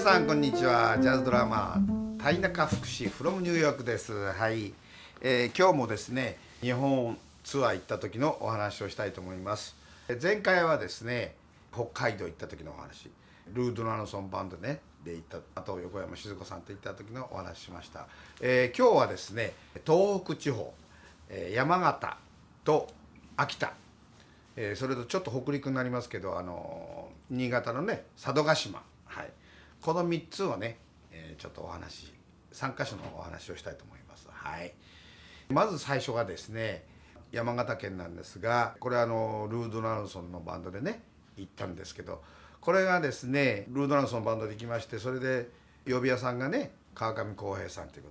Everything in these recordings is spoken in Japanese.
さんこんにちは。ジャズドラマー田中福士 from ニューヨークです。はい、今日もですね日本ツアー行った時のお話をしたいと思います。前回はですね北海道行った時のお話、ルードナルソンバンドねで行った、あと横山静子さんと行った時のお話しました。今日はですね東北地方、山形と秋田、それとちょっと北陸になりますけど、新潟のね佐渡島、はい、この3つをね、ちょっとお話3箇所のお話をしたいと思います。はい、まず最初がですね山形県なんですが、これはルードナルソンのバンドでね行ったんですけど、これがですねルードナルソンバンドで行きまして、それで呼び屋さんがね川上康平さんというこ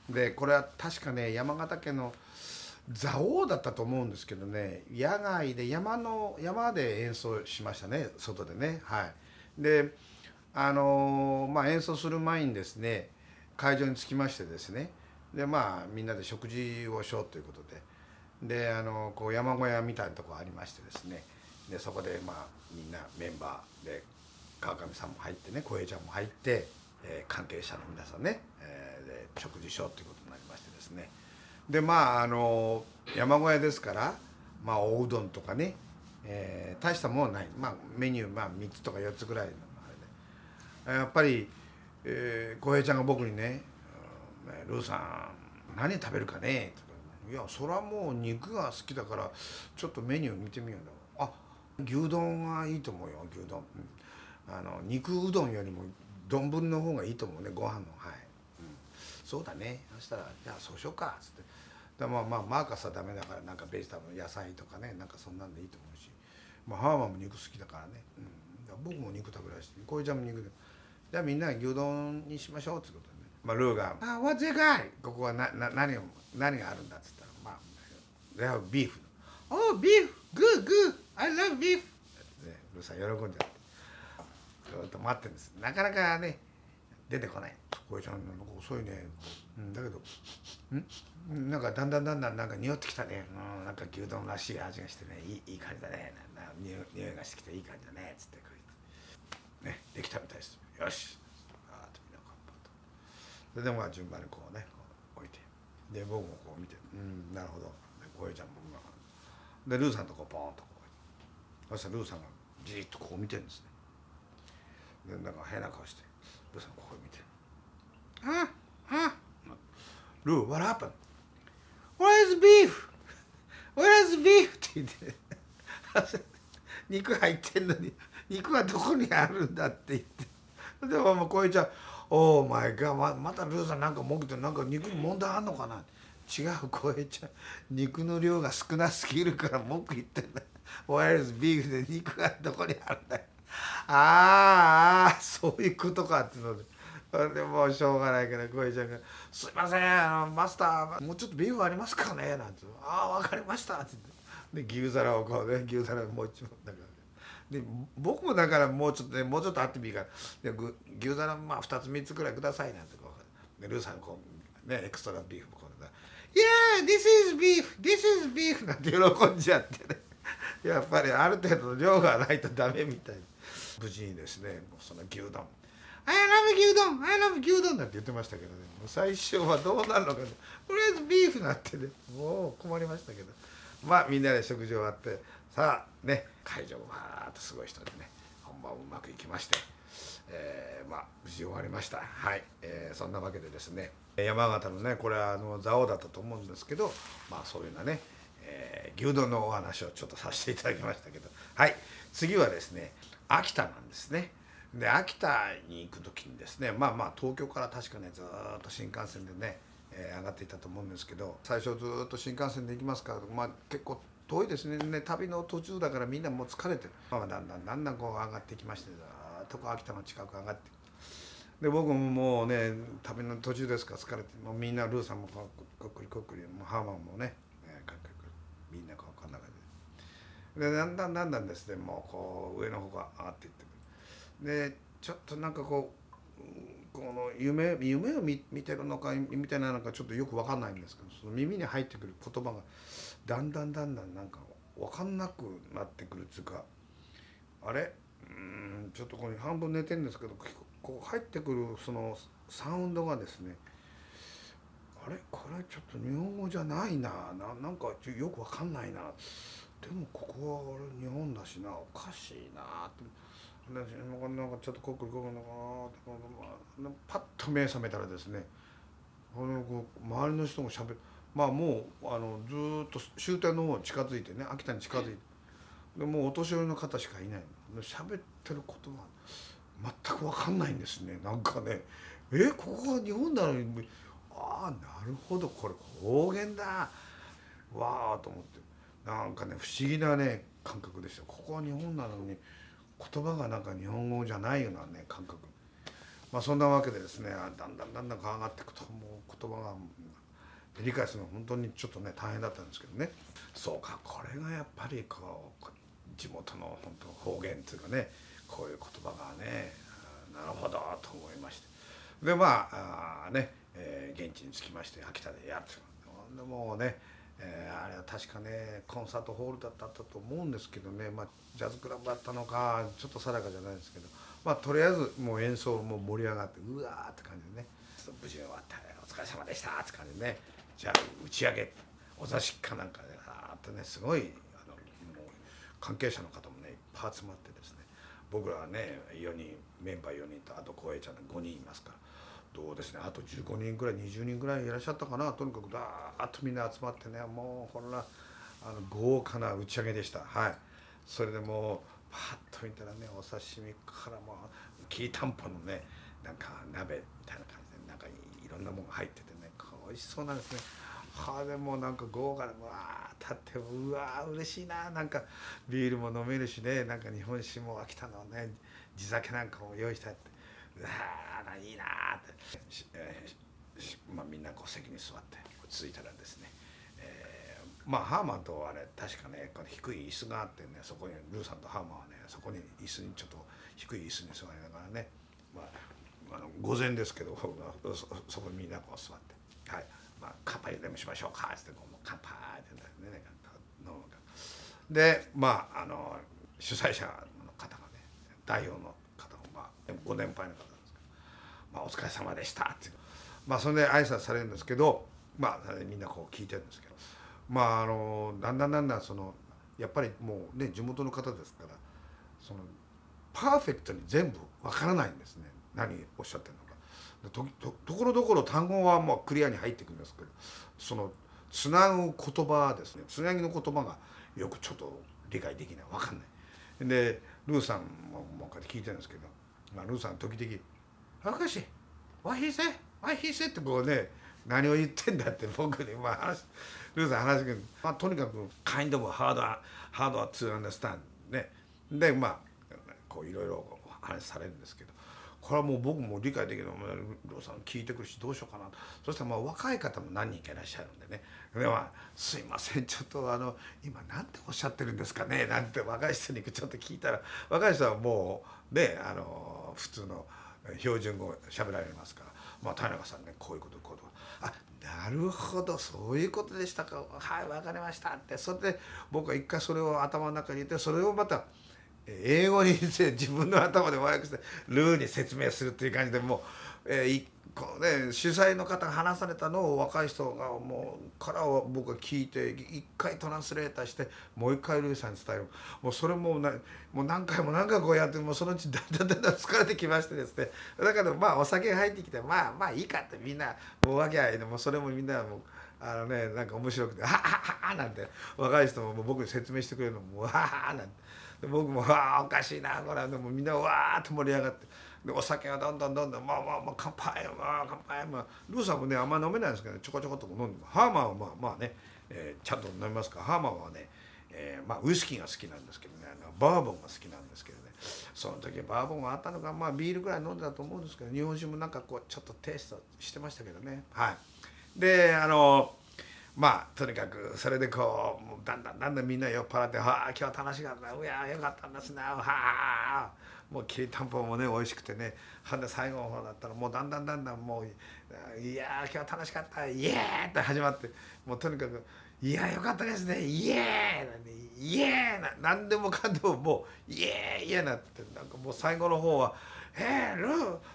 とで、これは確かね山形県の蔵王だったと思うんですけどね、野外で山で演奏しましたね、外でね。はい、で演奏する前にですね会場に着きましてですね、でみんなで食事をしようということで、こう山小屋みたいなところありましてですね、でそこでみんなメンバーで川上さんも入ってね、小平ちゃんも入って、関係者の皆さんね、で食事しようということになりましてですね、で山小屋ですから、おうどんとかね、大したものはない、メニュー3つとか4つぐらいのあれで、やっぱり浩平ちゃんが僕にね「ルーさん何食べるかね?」とか「いやそらもう肉が好きだからちょっとメニュー見てみよう」あ、牛丼がいいと思うよ、牛丼、肉うどんよりも丼の方がいいと思うね、ご飯の。はい、そうだね、そしたら「じゃあそうしようか」っつって、マーカスはダメだからなんかベジタブル野菜とかね、なんかそんなんでいいと思うし、ハーマンも肉好きだからね、僕も肉食べらしいし、こういうちゃんも肉で、じゃあみんな牛丼にしましょうってことでね、ルーが「あ、What's it got?」ここは何があるんだっつったら「They have beef」「Oh beef good good I love beef」ね、ルーさん喜んじゃってずっと待ってるんです。なかなかね出てこない。これちゃんなんか遅いね、だけどなんかだんだんなんか匂ってきたね、なんか牛丼らしい味がしてね、いい感じだね、匂いがしてきていい感じだねっつってこうね、できたみたいです。よし、みんなこうそれで順番にこうねこう置いて、で僕もこう見て、なるほど、で小平ちゃんもでルーさんとこうポーンとこう、そしたらルーさんがじーっとこう見てるんですね。でなんか変な顔してルーさんここ見て「ルー what happened? Where is beef? Where is beef?」って言って肉入ってんのに肉はどこにあるんだって言って、でもこいちゃん「オーマイガー、またルーさんなんか文句言って、なんか肉に問題あんのかな」違う、こいちゃん肉の量が少なすぎるから文句言ってんだ。Where is beef で肉がどこにあるんだよ。そういうことかっていうので。でもうしょうがないからこいちゃんが「すいませんマスターもうちょっとビーフありますかね?」なんて「分かりました」って言って、で牛皿をこうね、牛皿もう一枚だからで、僕もだからもうちょっとあってもいいから、で牛皿2つ3つくらいくださいなんてこうでルーさんこうねエクストラビーフこうで「Yeah this is beef this is beef」なんて喜んじゃってね、やっぱりある程度の量がないとダメみたいな。無事にですねもうその牛丼「I love 牛丼 I love 牛丼」なんて言ってましたけどね、もう最初はどうなるのかね、とりあえずビーフなんてね、もう困りましたけど、みんなで食事終わってさあね会場わーっとすごい人でね本番うまくいきまして、無事終わりました。はい、そんなわけでですね山形のねこれは蔵王だったと思うんですけど、そういうようなね、牛丼のお話をちょっとさせていただきましたけど、はい、次はですね秋田なんですね。で秋田に行く時にですね東京から確かねずっと新幹線でね、上がっていたと思うんですけど、最初ずっと新幹線で行きますから、結構遠いですね、旅の途中だからみんなもう疲れてる、だんだんこう上がってきまして、ずっとこう秋田の近く上がって、で僕ももうね旅の途中ですから疲れて、もうみんなルーさんもこっくりこっくり、もうハーマンもねみんなこんな感じで、だんだんですねもうこう上の方が上がっていってでちょっとなんかこの夢を見てるのかみたいなのかちょっとよく分かんないんですけど、その耳に入ってくる言葉がだんだんなんか分かんなくなってくるっていうか、あれちょっとこれ半分寝てるんですけど聞こう入ってくるそのサウンドがですね、あれこれちょっと日本語じゃないなんかよくわかんないな、でもここは俺日本だしな、おかしいなって。なんかちょっとこうくるこうくるのかなって、パッと目覚めたらですね、周りの人もしゃべる、もうずーっと終点の方に近づいてね、秋田に近づいて、でもうお年寄りの方しかいない、喋ってることは全く分かんないんですね。なんかね、ここは日本なのに、ああなるほど、これ方言だわあと思って、なんかね不思議なね感覚でした。ここは日本なのに言葉がなんか日本語じゃないようなね感覚。そんなわけでですね、だんだん上がっていくと、もう言葉が理解するのは本当にちょっとね大変だったんですけどね。そうか、これがやっぱりこう地元の本当方言っていうかね、こういう言葉がね、なるほどと思いまして、で現地に着きまして、秋田でやってでもうね、あれは確かねコンサートホールだったと思うんですけどね、ジャズクラブだったのかちょっと定かじゃないですけど、とりあえずもう演奏も盛り上がって、うわーって感じでね、無事に終わったお疲れ様でしたって感じでね、じゃあ打ち上げお座敷かなんかであーっとね、すごいもう関係者の方もねいっぱい集まってですね、僕らはね4人メンバー4人と、あと浩平ちゃんで5人いますから、どうですね、あと15人ぐらい20人ぐらいいらっしゃったかな。とにかくだーっとみんな集まってね、もうこんな豪華な打ち上げでした。はい。それでもうパッと見たらね、お刺身からきりたんぽのね、なんか鍋みたいな感じで、なんかいろんなものが入っててね、美味しそうなんですね。でもなんか豪華でわー立って、うわー嬉しいな、なんかビールも飲めるしね、なんか日本酒も秋田のね地酒なんかも用意してあって、うわーいいなーって、みんなこう席に座って続いたらですね、ハーマンとあれ確かね、この低い椅子があってね、そこにルーさんとハーマンはね、そこに椅子にちょっと低い椅子に座りながらね、午前ですけどそこにみんなこう座って、はい、乾杯でもしましょうかって乾杯ってね、飲むかで、主催者の方がね、代表の方がご年配の方なんですけど、お疲れ様でしたっていう、それで挨拶されるんですけど、みんなこう聞いてるんですけど、だんだんそのやっぱりもうね地元の方ですから、そのパーフェクトに全部わからないんですね、何おっしゃってるのか。ところどころ単語はもうクリアに入ってくるんですけど、そのつなぐ言葉ですね、つなぎの言葉がよくちょっと理解できない、わかんない。でルーさんもこうやって聞いてるんですけど、ルーさん時々「おかしい What he say? What he say?」ってこうね、何を言ってんだって僕にルーさん話してくる、とにかく「kind of hard to understand」ね。でこういろいろ話されるんですけど、これはもう僕も理解できるのもルーさん聞いてくるし、どうしようかなと。そしたら若い方も何人かいらっしゃるんでね、すいませんちょっと今何ておっしゃってるんですかねなんて若い人にちょっと聞いたら、若い人はもうね普通の標準語喋られますから、田中さんねこういうこと、なるほどそういうことでしたか、はい分かりましたって。それで僕は一回それを頭の中に入れて、それをまた英語にして自分の頭で和訳してルーに説明するっていう感じで、もう、主催の方が話されたのを若い人がもうからを僕は聞いて、一回トランスレーターしてもう一回ルーさんに伝える。もうそれも何回もこうやって、もうそのうちだんだん疲れてきましてですね、だからお酒が入ってきていいかってみんなもうわけあいで、もうそれもみんなもうなんか面白くて「はっはっはっは」なんて、若い人も僕に説明してくれるのも「わー」なんて。で僕も「わあおかしいなこれは」でもみんなわーって盛り上がって、でお酒がどんどん乾杯乾杯ルーさんもねあんま飲めないんですけど、ちょこちょこっと飲んで、ハーマンはね、ちゃんと飲みますから、ハーマンはね、ウイスキーが好きなんですけどね、バーボンが好きなんですけどね、その時バーボンがあったのか、ビールぐらい飲んでたと思うんですけど、日本酒もなんかこうちょっとテイストしてましたけどね。はい。でとにかくそれでこうもうだんだんみんな酔っ払って「はあ今日は楽しかった、うやよかったんですね、はあもうきりたんぽもね美味しくてね、で最後の方だったらもうだんだんもう「いや今日は楽しかったイエーイ!」って始まって、もうとにかく「いやよかったですねイエーイ!」なんでイエーイなんでもかんでももうイエーイイエーイなって、なんかもう最後の方は「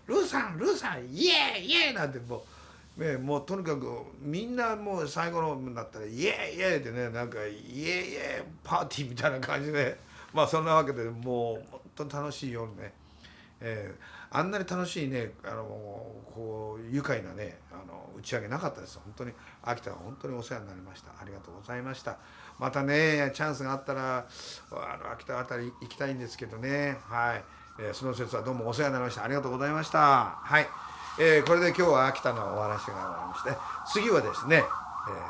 ルーさんイエーイイエーイ!」なんてもうとにかくみんなもう最後のになったら「イエーイイエーイ!」ってね、なんか「イエーイイエーイパーティー」みたいな感じで、まあそんなわけでもう本当に楽しい夜ね、あんなに楽しいね、こう愉快なね打ち上げなかったです。本当に秋田は本当にお世話になりました。ありがとうございました。またねチャンスがあったら秋田あたり行きたいんですけどね。はい、その節はどうもお世話になりました。ありがとうございました。はい、これで今日は秋田のお話が終わりまして、次はですね、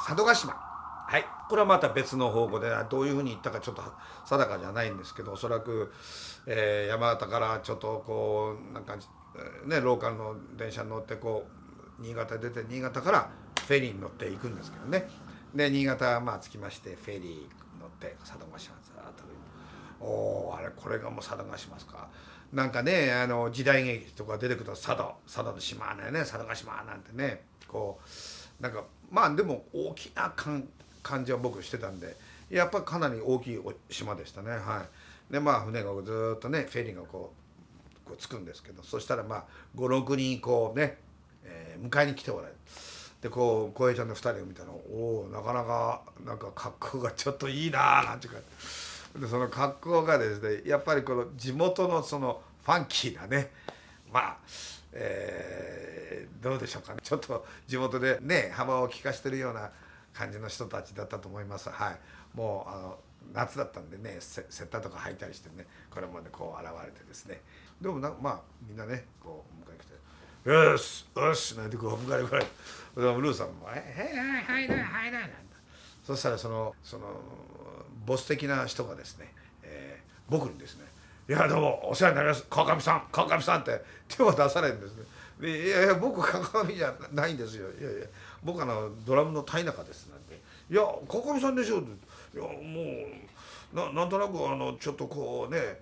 佐渡島。はい、これはまた別の方向でどういうふうに行ったかちょっと定かじゃないんですけど、おそらく、山形からちょっとこうなんかねローカルの電車に乗ってこう新潟出て、新潟からフェリーに乗って行くんですけどね。で新潟まあ着きまして、フェリー乗って佐渡島ずっとあれこれがもう佐渡島ですか。なんかね時代劇とか出てくると佐渡の島ね、佐渡島なんてね、こうなんかまあでも大きな感じは僕してたんで、やっぱりかなり大きい島でしたね。はい、でまあ船がずっとねフェリーがこう着くんですけど、そしたらまあ56人こうね、迎えに来ておられる。でこう浩平ちゃんの2人を見たら、おおなかなかなんか格好がちょっといいなあなんていうか、でその格好がですね、やっぱりこの地元のそのファンキーなね、まあ、どうでしょうかね、ちょっと地元でね幅を利かしてるような感じの人たちだったと思います。はい、もう夏だったんでね、セッターとか履いたりしてね、これもねこう現れてですね、でもまあみんなねこう迎え来て「よしよし」なんてこう迎え来られて、ルーさんも「はいはいはいはい」なんて、そしたらそのボス的な人がですね、僕にですね「いやどうもお世話になります、川上さん」って手を出されるんですね。で「いやいや僕川上じゃないんですよ、いやいや僕ドラムの田中です」なんて「いや川上さんでしょ」って「いやもうなんとなくちょっとこうね、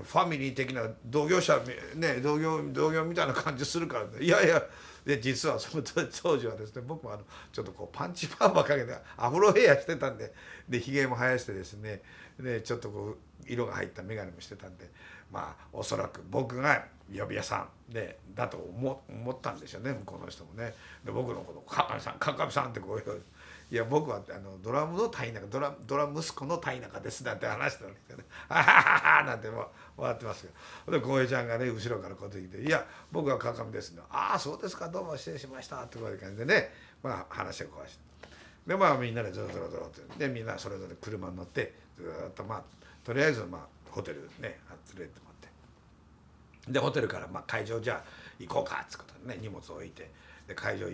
ファミリー的な同業者ね同業みたいな感じするからね、いやいやで実はその当時はですね、僕もちょっとこうパンチパーマかけてアフロヘアしてたんで、ひげも生やしてですね、でちょっとこう色が入った眼鏡もしてたんで、まあおそらく僕が呼び屋さんでだと思ったんでしょうね、向こうの人もね。で僕のこと「川上さん」ってこういや僕はドラムの田中ドラム息子の田中ですなんて話したんですけどね「あははは」なんて笑ってますけど、で浩平ちゃんがね後ろからこうやってきて「いや僕は川上ですね」「ああそうですか、どうも失礼しました」ってこういう感じでね、まあ話を壊して、でまあみんなでゾロゾロゾロってでみんなそれぞれ車に乗ってずっとまあとりあえずまあホテルね連れてもらって、でホテルからまあ会場じゃあ行こうかっつうことでね荷物を置いて、で会場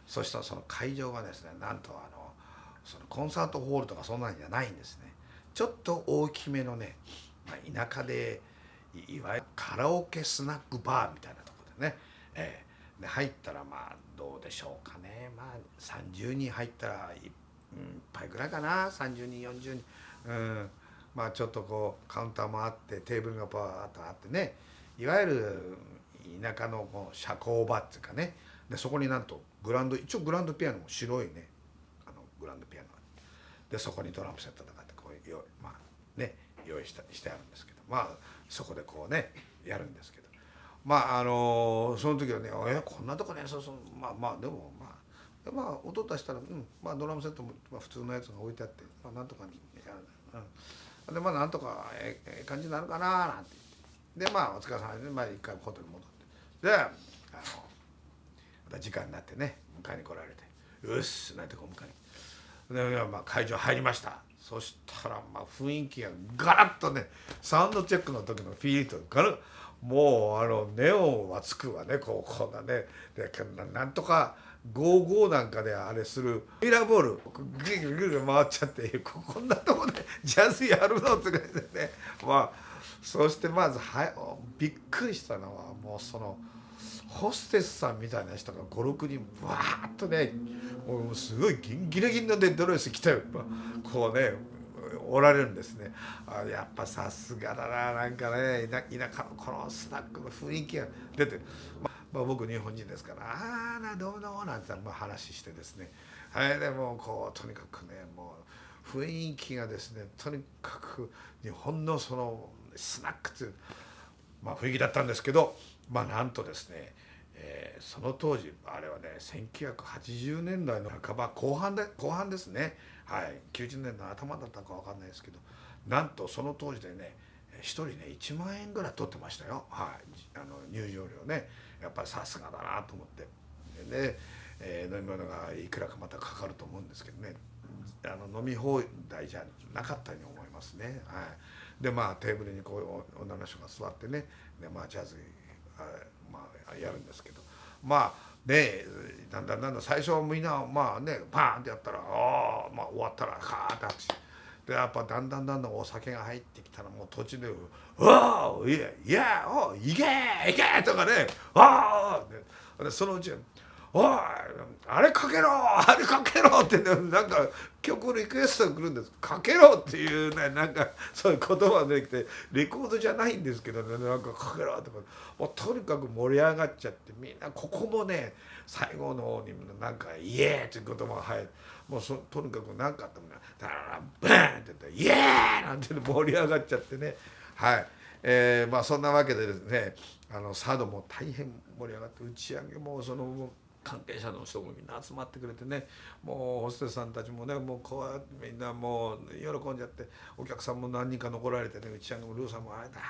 そしたらその会場がですね、なんとそのコンサートホールとかそんなんじゃないんですね。ちょっと大きめのね、まあ、田舎でいわゆるカラオケスナックバーみたいなところでね、で入ったらまあどうでしょうかね、まあ30人入ったらいっぱいぐらいかな、30人40人、まあちょっとこうカウンターもあってテーブルがバーッとあってね、いわゆる田舎のこう社交場っていうかね、でそこになんと一応グランドピアノも白いねグランドピアノで、そこにドラムセットとかってこうまあね用意してあるんですけど、まあそこでこうねやるんですけど、まあその時はねこんなとこねまあでもまあ音出したらまあドラムセットも、まあ、普通のやつが置いてあって、まあなんとかやる、でまあなんとか感じになるかななんて言って、でまあお疲れ様で、まあ一回ホテル戻ってでまた時間になってね迎えに来られて「よし」なんてこう迎えにで、まあ、会場入りました。そしたらまあ雰囲気がガラッとね、サウンドチェックの時のフィールドガラッ、もうネオンはつくわね、こんなね、でなんとか55なんかであれするミラーボールグリグリグリグリ回っちゃって、こんなとこでジャズやるのってね、まあそしてまずびっくりしたのはもうそのホステスさんみたいな人が56人わーっとね、もうすごいギラギラでドレス着てこうねおられるんですね。やっぱさすがだな、なんかね田舎のこのスナックの雰囲気が出て、まあ僕日本人ですから「どうもどうも」なんてまあ話してですね、でもこうとにかくねもう雰囲気がですね、とにかく日本のそのスナックっていう雰囲気だったんですけど、なんとですね、その当時あれはね1980年代の半ば後半ですね、はい、90年代の頭だったか分かんないですけど、なんとその当時でね一人ね1万円ぐらい取ってましたよ、はい、入場料ね。やっぱりさすがだなと思って。で、飲み物がいくらかまたかかると思うんですけどね、飲み放題じゃなかったように思いますね。はい、でテーブルにこう女の人が座ってね、でジャズやるんですけど、ね、だんだん最初はみんなねパーンってやったら終わったらカーって拍手で、やっぱだんだんお酒が入ってきたらもう途中で「うわーいやおいけいけ!」とかね「ああ!」でそのうち「おいあれかけろあれかけろ!」って、ね、なんか曲リクエストが来るんです。かけろっていうね、なんかそういう言葉ができて、レコードじゃないんですけどね、なんかかけろとか、もうとにかく盛り上がっちゃって、みんなここもね最後の方になんか「イエー!」っていう言葉が入る。もうとにかく何かあってもね「ダララバーン!」って言って「イエー!」なんて盛り上がっちゃってね。はい、そんなわけでですね、佐渡も大変盛り上がって、打ち上げもその関係者の人もみんな集まってくれてね、もうホステスさんたちもね、もうこうやってみんなもう喜んじゃって、お客さんも何人か残られてね、打ち上げもルーさんもあれだ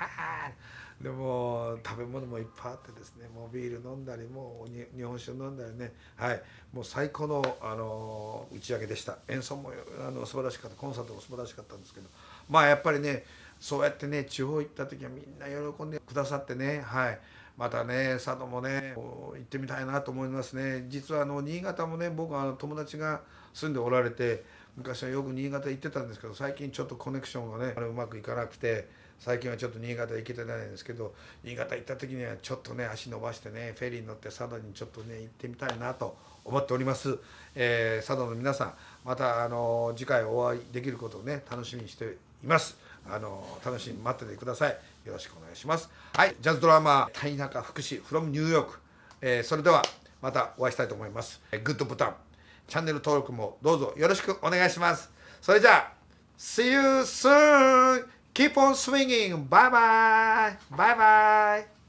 でも食べ物もいっぱいあってですね、もうビール飲んだり、もう日本酒飲んだりね、はい、もう最高の、打ち上げでした。演奏も素晴らしかった、コンサートも素晴らしかったんですけど、やっぱりねそうやってね地方行った時はみんな喜んでくださってね、はい、またね佐渡もね行ってみたいなと思いますね。実は新潟もね、僕は友達が住んでおられて、昔はよく新潟行ってたんですけど、最近ちょっとコネクションがねうまくいかなくて、最近はちょっと新潟行けてないんですけど、新潟行った時にはちょっとね足伸ばしてね、フェリーに乗って佐渡にちょっとね行ってみたいなと思っております。佐渡の皆さん、また次回お会いできることをね楽しみにしています。楽しみに待っててください。よろしくお願いします。はい、ジャズドラマー谷中福士 from ニューヨーク、それではまたお会いしたいと思います。グッドボタン、チャンネル登録もどうぞよろしくお願いします。それじゃあ See you soon! Keep on swinging! Bye bye! Bye bye!